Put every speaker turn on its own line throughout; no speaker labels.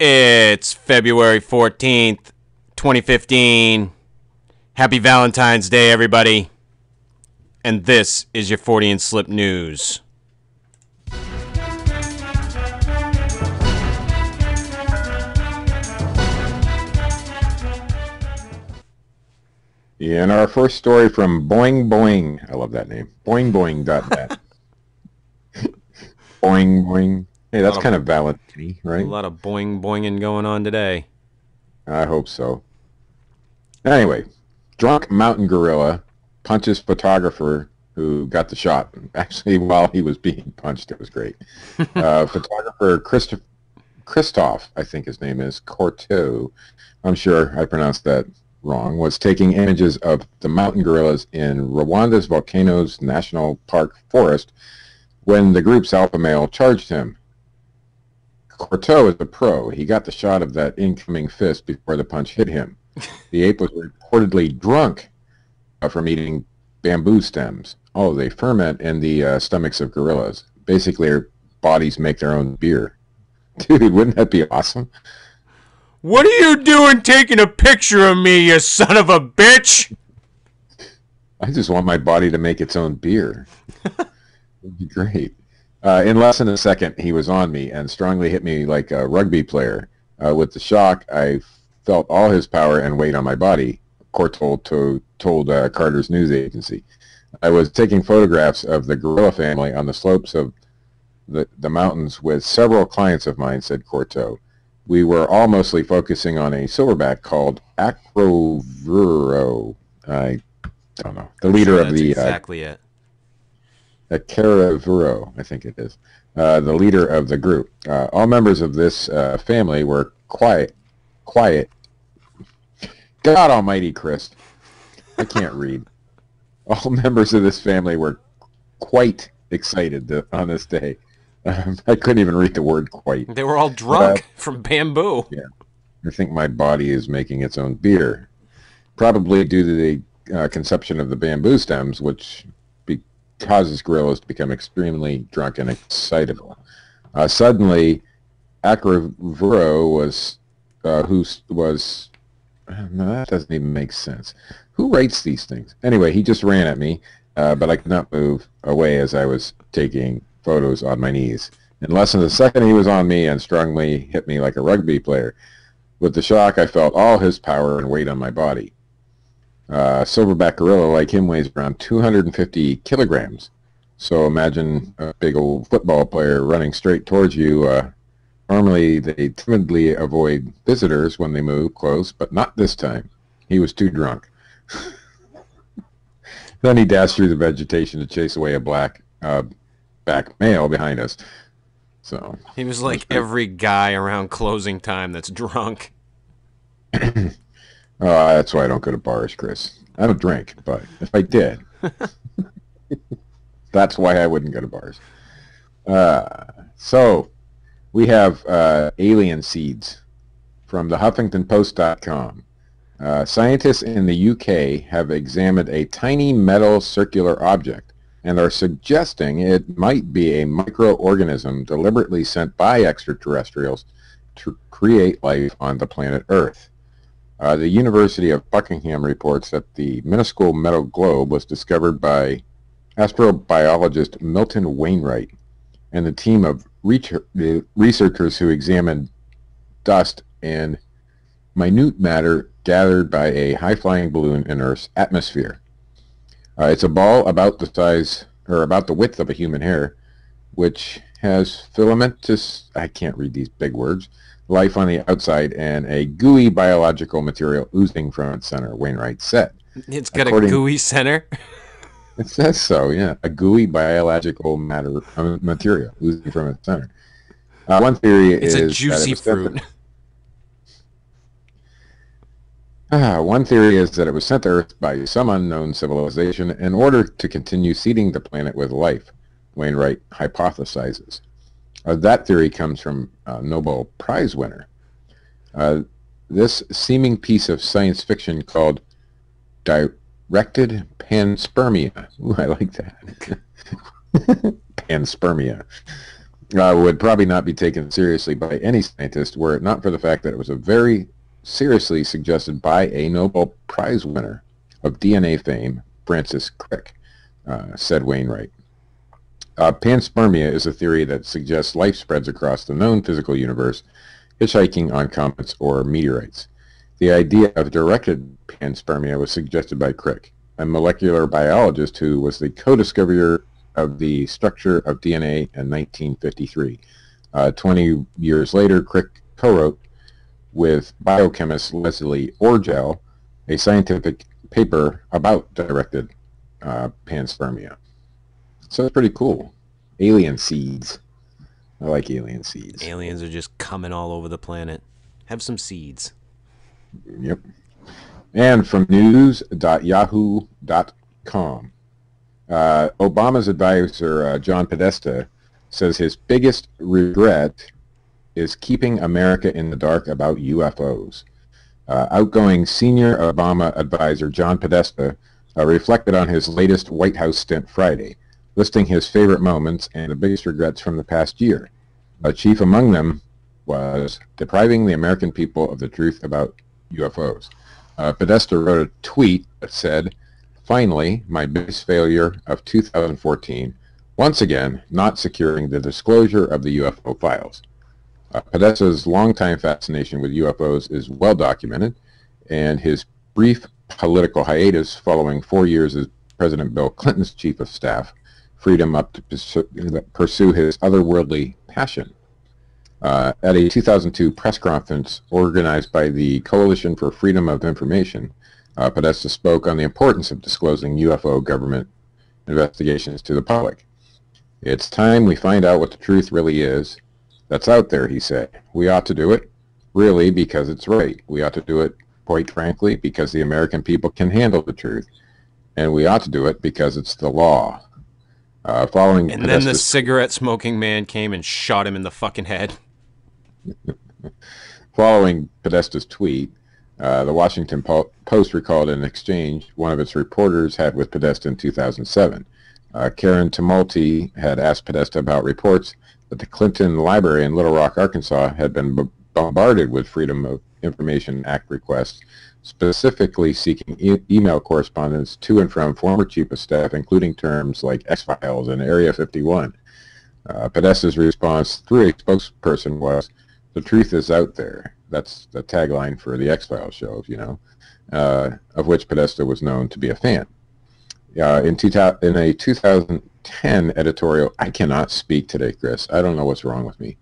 It's February 14th, 2015. Happy Valentine's Day, everybody. And this is your Fortean Slip news.
Yeah, and our first story from Boing Boing. I love that name. Boingboing.net. Boing Boing. Hey, that's kind of Valentine, right?
A lot of boing boinging going on today.
I hope so. Anyway, drunk mountain gorilla punches photographer who got the shot. Actually, while he was being punched, it was great. Photographer Christoph, I think his name is, Corto, I'm sure I pronounced that wrong, was taking images of the mountain gorillas in Rwanda's Volcanoes National Park forest when the group's alpha male charged him. Corto is a pro. He got the shot of that incoming fist before the punch hit him. The ape was reportedly drunk from eating bamboo stems. Oh, they ferment in the stomachs of gorillas. Basically, their bodies make their own beer. Dude, wouldn't that be awesome?
What are you doing taking a picture of me, you son of a bitch?
I just want my body to make its own beer. It'd be great. In less than a second, he was on me and strongly hit me like a rugby player. With the shock, I felt all his power and weight on my body, Corto told Carter's news agency. I was taking photographs of the gorilla family on the slopes of the mountains with several clients of mine, said Corto. We were all mostly focusing on a silverback called Acrovuro. I don't know. The leader of the...
exactly it.
Caravuro, I think it is, the leader of the group. All members of this family were quiet. God almighty, Chris. I can't read. All members of this family were quite excited on this day. I couldn't even read the word quite.
They were all drunk from bamboo.
Yeah. I think my body is making its own beer. Probably due to the consumption of the bamboo stems, which causes gorillas to become extremely drunk and excitable. Suddenly, Acrovuro was, no, that doesn't even make sense. Who writes these things? Anyway, he just ran at me, but I could not move away as I was taking photos on my knees. In less than a second, he was on me and strongly hit me like a rugby player. With the shock, I felt all his power and weight on my body. Silverback gorilla like him weighs around 250 kilograms. So imagine a big old football player running straight towards you. Normally they timidly avoid visitors when they move close, but not this time. He was too drunk. Then he dashed through the vegetation to chase away a back male behind us. So
he was like every guy around closing time that's drunk.
That's why I don't go to bars, Chris. I don't drink, but if I did, that's why I wouldn't go to bars. So we have alien seeds from the HuffingtonPost.com. Scientists in the UK have examined a tiny metal circular object and are suggesting it might be a microorganism deliberately sent by extraterrestrials to create life on the planet Earth. The University of Buckingham reports that the minuscule metal globe was discovered by astrobiologist Milton Wainwright and the team of researchers who examined dust and minute matter gathered by a high-flying balloon in Earth's atmosphere. It's a ball about the size, or about the width of a human hair, which has filamentous, I can't read these big words, life on the outside and a gooey biological material oozing from its center, Wainwright said.
It's got a gooey center?
It says so, yeah. A gooey biological material oozing from its center. One theory is...
It's a juicy fruit.
One theory is that it was sent to Earth by some unknown civilization in order to continue seeding the planet with life, Wainwright hypothesizes. That theory comes from a Nobel Prize winner. This seeming piece of science fiction called directed panspermia. Ooh, I like that. Panspermia. would probably not be taken seriously by any scientist were it not for the fact that it was a very seriously suggested by a Nobel Prize winner of DNA fame, Francis Crick, said Wainwright. Panspermia is a theory that suggests life spreads across the known physical universe, hitchhiking on comets or meteorites. The idea of directed panspermia was suggested by Crick, a molecular biologist who was the co-discoverer of the structure of DNA in 1953. 20 years later, Crick co-wrote with biochemist Leslie Orgel a scientific paper about directed panspermia. So it's pretty cool. Alien seeds. I like alien seeds.
Aliens are just coming all over the planet. Have some seeds.
Yep. And from news.yahoo.com. Obama's advisor, John Podesta, says his biggest regret is keeping America in the dark about UFOs. Outgoing senior Obama advisor John Podesta reflected on his latest White House stint Friday, listing his favorite moments and the biggest regrets from the past year. Chief among them was depriving the American people of the truth about UFOs. Podesta wrote a tweet that said, "Finally, my biggest failure of 2014, once again not securing the disclosure of the UFO files." Podesta's longtime fascination with UFOs is well documented, and his brief political hiatus following 4 years as President Bill Clinton's chief of staff freed him up to pursue his otherworldly passion. At a 2002 press conference organized by the Coalition for Freedom of Information, Podesta spoke on the importance of disclosing UFO government investigations to the public. "It's time we find out what the truth really is that's out there," he said. "We ought to do it, really, because it's right. We ought to do it, quite frankly, because the American people can handle the truth. And we ought to do it because it's the law." Following
and then the cigarette-smoking man came and shot him in the fucking head.
Following Podesta's tweet, the Washington Post recalled an exchange one of its reporters had with Podesta in 2007. Karen Tumulty had asked Podesta about reports that the Clinton Library in Little Rock, Arkansas had been bombarded with Freedom of Information Act requests, specifically seeking email correspondence to and from former chief of staff, including terms like X-Files and Area 51. Podesta's response through a spokesperson was, "The truth is out there." That's the tagline for the X-Files show, you know, of which Podesta was known to be a fan. In a 2010 editorial, I cannot speak today, Chris. I don't know what's wrong with me.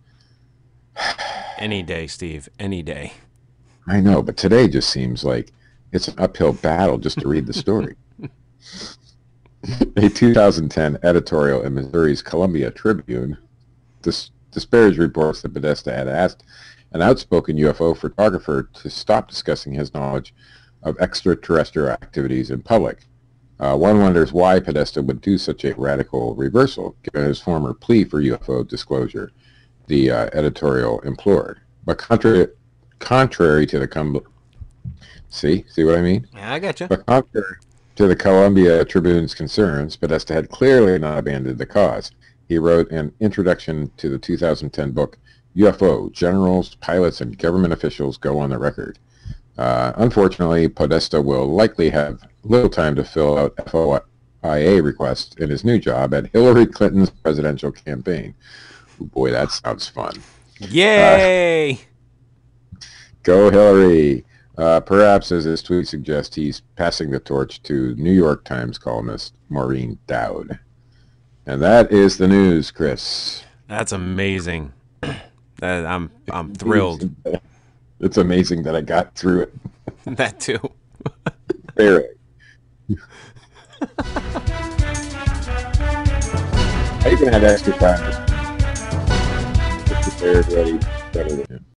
Any day, Steve. Any day.
I know, but today just seems like it's an uphill battle just to read the story. A 2010 editorial in Missouri's Columbia Tribune disparaged reports that Podesta had asked an outspoken UFO photographer to stop discussing his knowledge of extraterrestrial activities in public. One wonders why Podesta would do such a radical reversal, given his former plea for UFO disclosure, the editorial implored. But contrary to the see what I mean?
Yeah, I gotcha.
But contrary to the Columbia Tribune's concerns, Podesta had clearly not abandoned the cause. He wrote an introduction to the 2010 book, UFO, Generals, Pilots, and Government Officials Go on the Record. Unfortunately, Podesta will likely have little time to fill out FOIA requests in his new job at Hillary Clinton's presidential campaign. Oh boy, that sounds fun.
Yay!
Go Hillary! Perhaps, as his tweet suggests, he's passing the torch to New York Times columnist Maureen Dowd. And that is the news, Chris.
That's amazing. I'm thrilled.
It's amazing that I got through it.
That too.
Barely. I even had extra time. Prepared, ready, better than him.